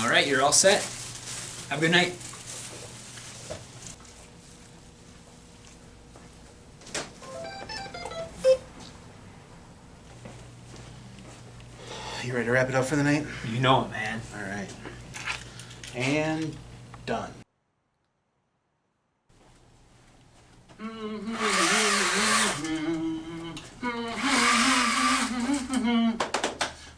Alright, you're all set. Have a good night. You ready to wrap it up for the night? You know it, man. All right. And done.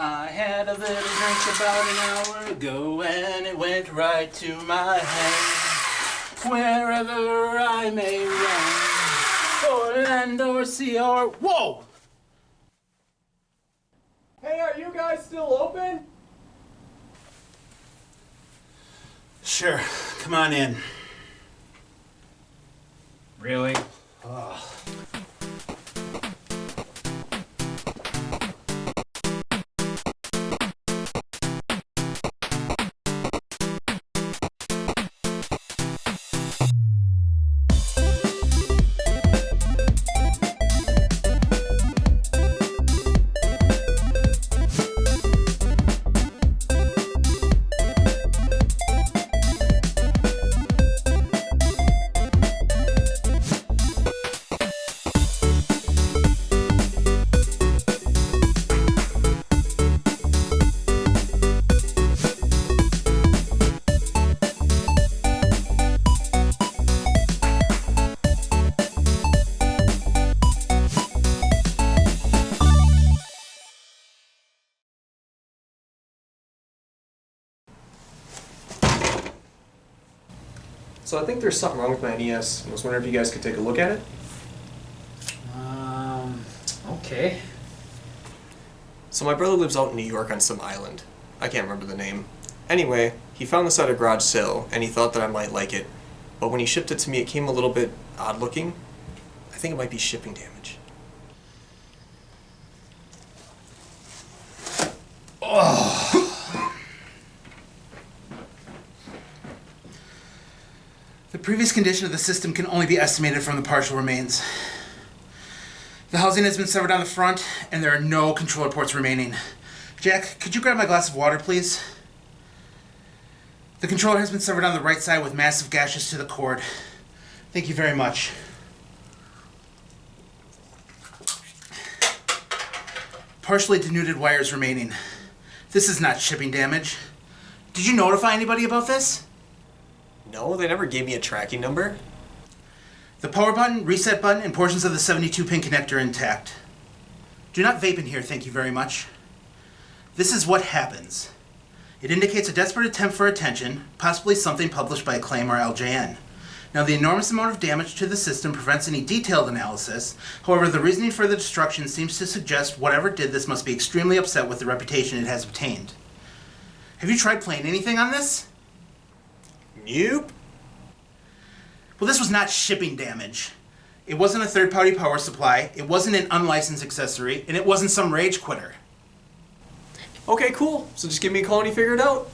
I had a little drink about an hour ago and it went right to my head. Wherever I may roam, or land or sea or... Whoa! Hey, are you guys still open? Sure, come on in. Really? So I think there's something wrong with my NES. I was wondering if you guys could take a look at it. Okay. So my brother lives out in New York on some island. I can't remember the name. Anyway, he found this at a garage sale, and he thought that I might like it. But when he shipped it to me, it came a little bit odd looking. I think it might be shipping damage. The previous condition of the system can only be estimated from the partial remains. The housing has been severed on the front, and there are no controller ports remaining. Jack, could you grab my glass of water, please? The controller has been severed on the right side with massive gashes to the cord. Thank you very much. Partially denuded wires remaining. This is not shipping damage. Did you notify anybody about this? No, they never gave me a tracking number. The power button, reset button, and portions of the 72-pin connector are intact. Do not vape in here, thank you very much. This is what happens. It indicates a desperate attempt for attention, possibly something published by Acclaim or LJN. Now, the enormous amount of damage to the system prevents any detailed analysis. However, the reasoning for the destruction seems to suggest whatever did this must be extremely upset with the reputation it has obtained. Have you tried playing anything on this? Nope. Well, this was not shipping damage. It wasn't a third-party power supply, it wasn't an unlicensed accessory, and it wasn't some rage quitter. Okay, cool. So just give me a call when you figure it out.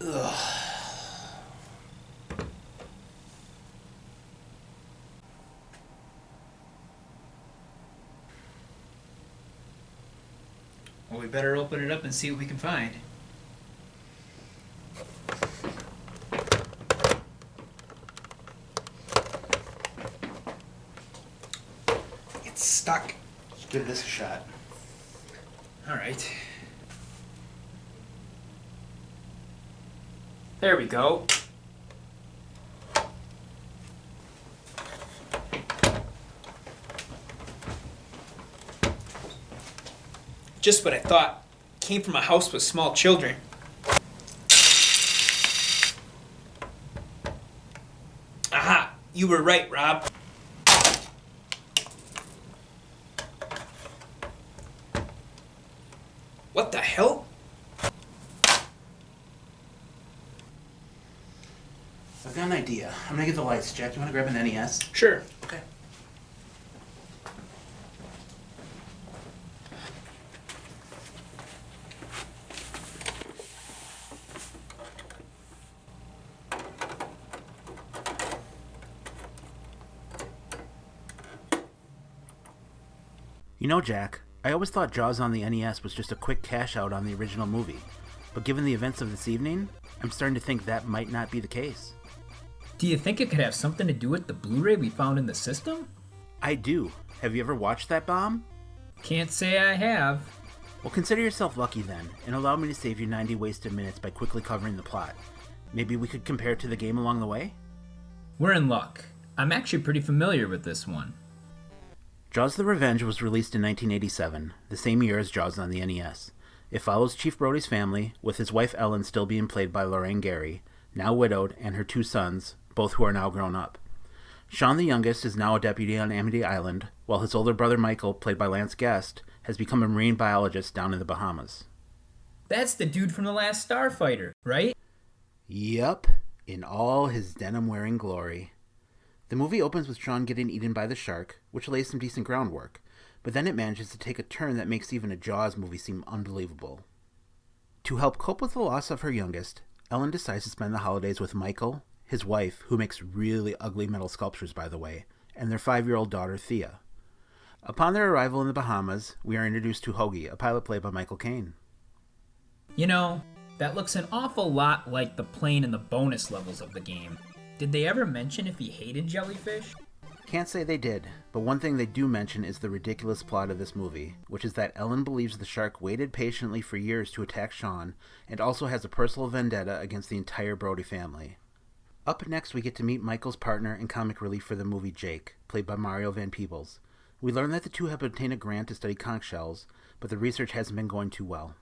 Ugh. Well, we better open it up and see what we can find. It's stuck. Let's give this a shot. Alright. There we go. Just what I thought. Came from a house with small children. Aha! You were right, Rob. What the hell? I've got an idea. I'm gonna get the lights. Jack, you wanna grab an NES? Sure. Okay. You know, Jack, I always thought Jaws on the NES was just a quick cash out on the original movie, but given the events of this evening, I'm starting to think that might not be the case. Do you think it could have something to do with the Blu-ray we found in the system? I do. Have you ever watched that bomb? Can't say I have. Well, consider yourself lucky then, and allow me to save you 90 wasted minutes by quickly covering the plot. Maybe we could compare it to the game along the way? We're in luck. I'm actually pretty familiar with this one. Jaws the Revenge was released in 1987, the same year as Jaws on the NES. It follows Chief Brody's family, with his wife Ellen still being played by Lorraine Gary, now widowed, and her 2 sons, both who are now grown up. Sean the youngest is now a deputy on Amity Island, while his older brother Michael, played by Lance Guest, has become a marine biologist down in the Bahamas. That's the dude from The Last Starfighter, right? Yup, in all his denim-wearing glory. The movie opens with Sean getting eaten by the shark, which lays some decent groundwork, but then it manages to take a turn that makes even a Jaws movie seem unbelievable. To help cope with the loss of her youngest, Ellen decides to spend the holidays with Michael, his wife, who makes really ugly metal sculptures by the way, and their 5-year-old daughter Thea. Upon their arrival in the Bahamas, we are introduced to Hoagie, a pilot played by Michael Caine. You know, that looks an awful lot like the plane in the bonus levels of the game. Did they ever mention if he hated jellyfish? Can't say they did, but one thing they do mention is the ridiculous plot of this movie, which is that Ellen believes the shark waited patiently for years to attack Sean, and also has a personal vendetta against the entire Brody family. Up next, we get to meet Michael's partner and comic relief for the movie, Jake, played by Mario Van Peebles. We learn that the two have obtained a grant to study conch shells, but the research hasn't been going too well.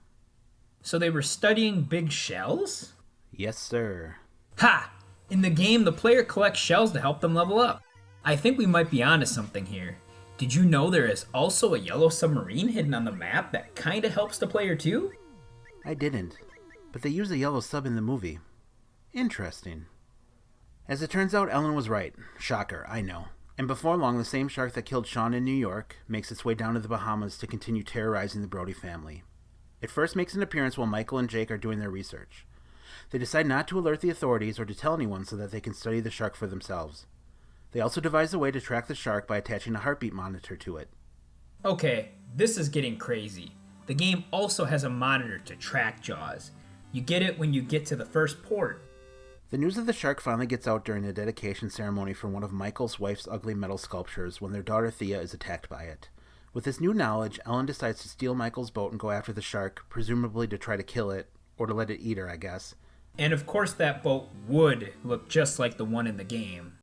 So they were studying big shells? Yes, sir. Ha! In the game, the player collects shells to help them level up. I think we might be onto something here. Did you know there is also a yellow submarine hidden on the map that kinda helps the player too? I didn't, but they use a yellow sub in the movie. Interesting. As it turns out, Ellen was right. Shocker, I know. And before long, the same shark that killed Sean in New York makes its way down to the Bahamas to continue terrorizing the Brody family. It first makes an appearance while Michael and Jake are doing their research. They decide not to alert the authorities or to tell anyone so that they can study the shark for themselves. They also devise a way to track the shark by attaching a heartbeat monitor to it. Okay, this is getting crazy. The game also has a monitor to track Jaws. You get it when you get to the first port. The news of the shark finally gets out during a dedication ceremony for one of Michael's wife's ugly metal sculptures when their daughter Thea is attacked by it. With this new knowledge, Ellen decides to steal Michael's boat and go after the shark, presumably to try to kill it, or to let it eat her, I guess. And of course that boat would look just like the one in the game.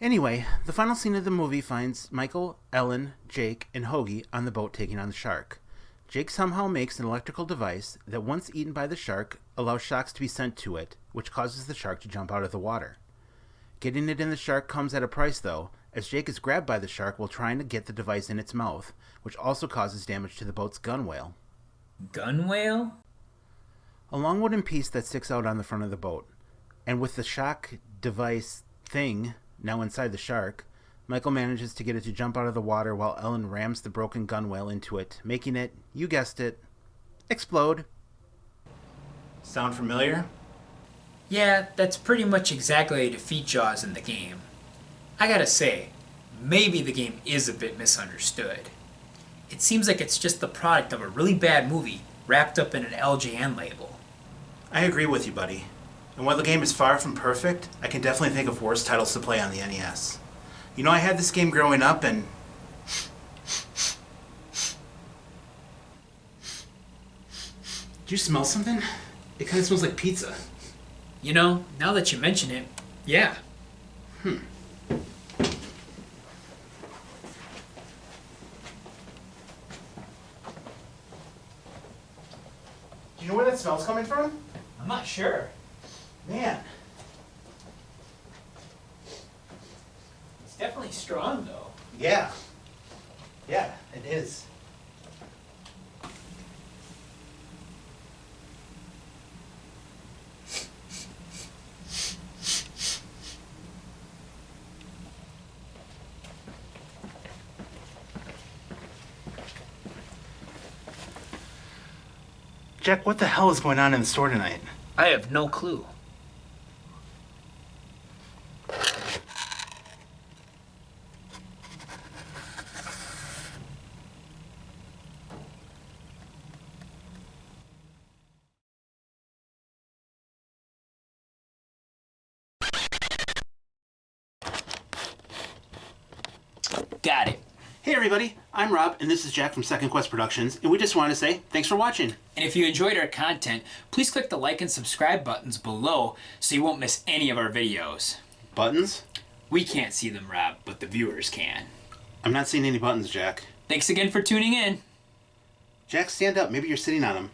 Anyway, the final scene of the movie finds Michael, Ellen, Jake, and Hoagie on the boat taking on the shark. Jake somehow makes an electrical device that, once eaten by the shark, allows shocks to be sent to it, which causes the shark to jump out of the water. Getting it in the shark comes at a price, though, as Jake is grabbed by the shark while trying to get the device in its mouth, which also causes damage to the boat's gunwale. Gunwale? A long wooden piece that sticks out on the front of the boat. And with the shock device thing now inside the shark, Michael manages to get it to jump out of the water while Ellen rams the broken gunwale into it, making it, you guessed it, explode. Sound familiar? Yeah, that's pretty much exactly how you defeat Jaws in the game. I gotta say, maybe the game is a bit misunderstood. It seems like it's just the product of a really bad movie wrapped up in an LJN label. I agree with you, buddy. And while the game is far from perfect, I can definitely think of worse titles to play on the NES. You know, I had this game growing up and... Do you smell something? It kind of smells like pizza. You know, now that you mention it, yeah. Do you know where that smell's coming from? I'm not sure. Man. It's definitely strong, though. Yeah. Yeah, it is. Jack, what the hell is going on in the store tonight? I have no clue. Got it. Hey everybody, I'm Rob, and this is Jack from Second Quest Productions, and we just want to say thanks for watching. And if you enjoyed our content, please click the like and subscribe buttons below so you won't miss any of our videos. Buttons? We can't see them, Rob, but the viewers can. I'm not seeing any buttons, Jack. Thanks again for tuning in. Jack, stand up. Maybe you're sitting on them.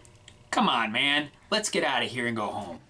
Come on, man. Let's get out of here and go home.